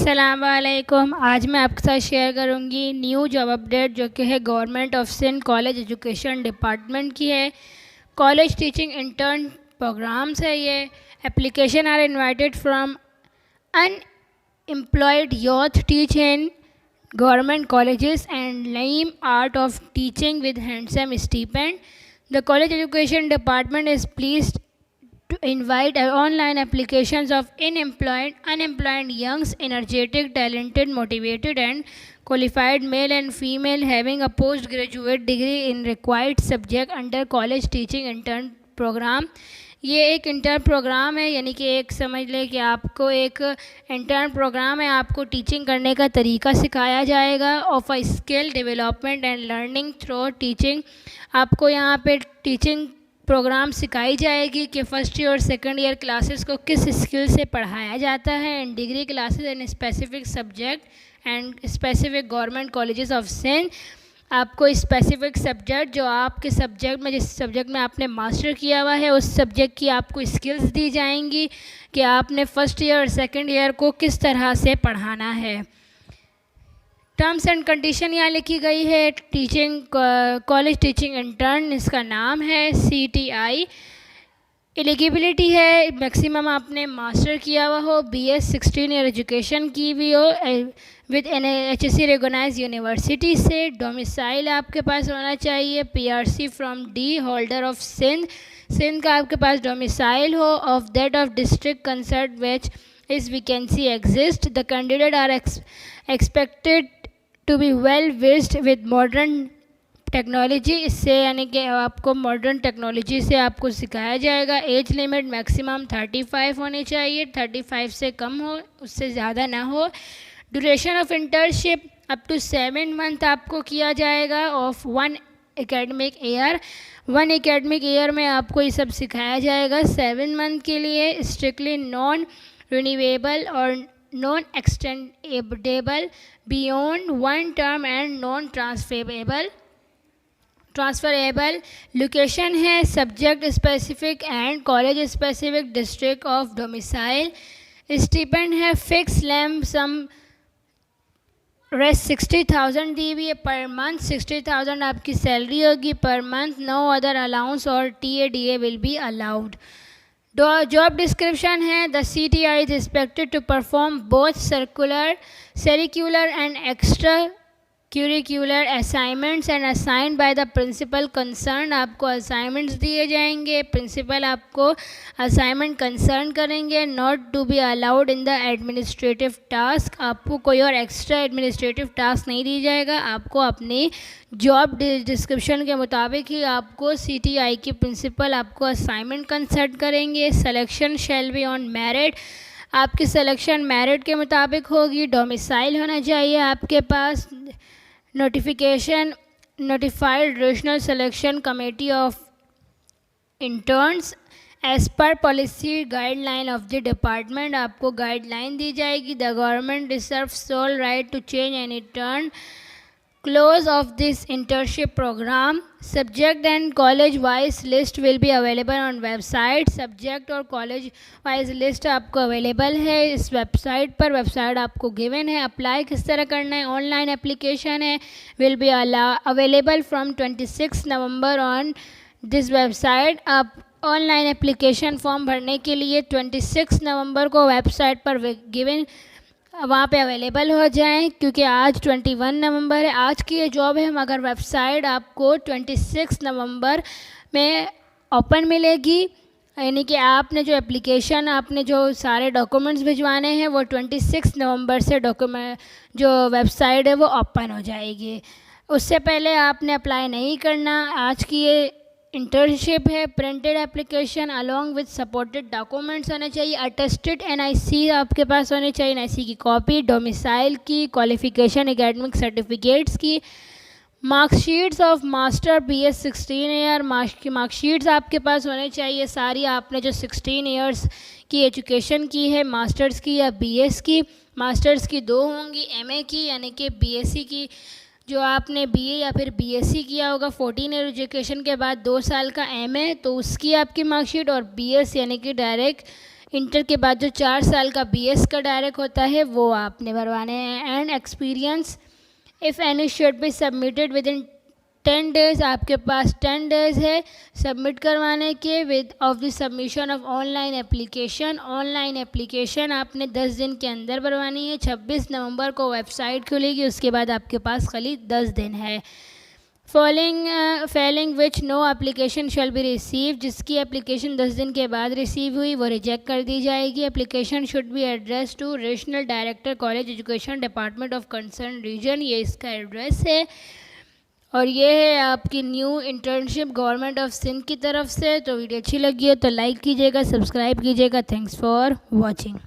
अस्सलाम वालेकुम। आज मैं आपके साथ शेयर करूंगी न्यू जॉब अपडेट जो कि है government of Sindh college education department की है। कॉलेज टीचिंग इंटर्न प्रोग्राम्स है ये। Application are invited from unemployed youth teach in government colleges and learn art of teaching with handsome stipend. The college education department is pleased to invite online applications of unemployed youngs, energetic, talented, motivated and qualified male and female having a postgraduate degree in required subject under college teaching intern program। ये एक intern programme है, यानी कि एक समझ लें कि आपको एक इंटर्न प्रोग्राम है, आपको टीचिंग करने का तरीका सिखाया जाएगा of a skill development and learning through teaching. आपको यहाँ पे टीचिंग प्रोग्राम सिखाई जाएगी कि फ़र्स्ट ईयर और सेकंड ईयर क्लासेस को किस स्किल से पढ़ाया जाता है and degree classes and specific subject and specific government colleges of Sindh. आपको स्पेसिफिक सब्जेक्ट जो आपके सब्जेक्ट में, जिस सब्जेक्ट में आपने मास्टर किया हुआ है, उस सब्जेक्ट की आपको स्किल्स दी जाएंगी कि आपने फ़र्स्ट ईयर और सेकंड ईयर को किस तरह से पढ़ाना है। टर्म्स एंड कंडीशन यहाँ लिखी गई है। टीचिंग कॉलेज टीचिंग इंटर्न इसका नाम है CTI। एलिजिबिलिटी है मैक्सिमम आपने मास्टर किया हुआ हो, BS 16 ईयर एजुकेशन की हुई हो विद HSC रिकॉग्नाइज यूनिवर्सिटी से। डोमिसाइल आपके पास होना चाहिए PRC from D holder of Sindh का आपके पास डोमिसाइल हो of that of district concern which is vacancy exist. The candidate are expected to be well versed with modern technology. इससे यानी कि आपको मॉडर्न टेक्नोलॉजी से आपको सिखाया जाएगा। एज लिमिट मैक्सिमम 35 होनी चाहिए, 35 से कम हो, उससे ज़्यादा ना हो। Duration of internship up to 7 month आपको किया जाएगा of 1 academic year. 1 academic year में आपको ये सब सिखाया जाएगा 7 मंथ के लिए। स्ट्रिक्टली नॉन रिन्यूएबल और non extendable beyond 1 term and non transferable. Location है subject specific and college specific district of domicile. Stipend है फिक्स लैम सम रेस्ट 60,000 दी हुई है पर मंथ। 60,000 आपकी सैलरी होगी per month. No other allowance और TADA will be allowed. Job description है the CTI is expected to perform both circular and extra curricular assignments and assigned by the principal concerned। आपको assignments दिए जाएंगे, principal आपको assignment concern करेंगे। Not to be allowed in the administrative task. आपको कोई और extra administrative task नहीं दी जाएगा। आपको अपनी जॉब डिस्क्रिप्शन के मुताबिक ही आपको CTI के प्रिंसिपल आपको असाइनमेंट कंसर्न करेंगे। Selection shall be on merit. आपकी सिलेक्शन मेरिट के मुताबिक होगी। डोमिसाइल होना चाहिए आपके पास। Notification notified regional selection committee of interns as per policy guideline of the department. आपको गाइडलाइन दी जाएगी। The government reserve sole right to change any term clause of this internship program. Subject and college wise list will be available on website. Subject और college wise list आपको available है इस website पर। Website आपको given है। Apply किस तरह करना है, ऑनलाइन एप्लीकेशन है, will be available from 26 November on this website. आप ऑनलाइन एप्लीकेशन फॉर्म भरने के लिए 26 नवंबर को वेबसाइट पर गिवन वहाँ पे अवेलेबल हो जाएं, क्योंकि आज 21 नवंबर है। आज की ये जॉब है, मगर वेबसाइट आपको 26 नवंबर में ओपन मिलेगी। यानी कि आपने जो एप्लीकेशन, आपने जो सारे डॉक्यूमेंट्स भिजवाने हैं वो 26 नवंबर से जो वेबसाइट है वो ओपन हो जाएगी। उससे पहले आपने अप्लाई नहीं करना। आज की ये इंटर्नशिप है। Printed application along with supported documents होने चाहिए। अटेस्टेड NIC आपके पास होने चाहिए, NIC की कॉपी, डोमिसाइल की, क्वालिफिकेशन एकेडमिक सर्टिफिकेट्स की, marksheets of master BS 16 year marksheets आपके पास होने चाहिए सारी। आपने जो 16 ईयर्स की एजुकेशन की है मास्टर्स की या BS की, मास्टर्स की 2 होंगी, MA की यानी कि BSc की जो आपने BA या फिर BSc किया होगा 14 ईयर एजुकेशन के बाद 2 साल का MA, तो उसकी आपकी मार्कशीट, और BS यानी कि डायरेक्ट इंटर के बाद जो 4 साल का BS का डायरेक्ट होता है वो आपने भरवाने हैं। And experience if any should be submitted with in 10 days, आपके पास 10 डेज़ है सबमिट करवाने के with of the submission of online application. Online application आपने 10 दिन के अंदर भरवानी है। 26 नवंबर को वेबसाइट खुलेगी, उसके बाद आपके पास खाली 10 दिन है। Following which no application shall be receive, जिसकी एप्लीकेशन 10 दिन के बाद रिसीव हुई वो रिजेक्ट कर दी जाएगी। Application should be address to regional director college education department of concern region, ये इसका एड्रेस है। और ये है आपकी new internship government of Sindh की तरफ से। तो वीडियो अच्छी लगी है तो लाइक कीजिएगा, सब्सक्राइब कीजिएगा। Thanks for watching.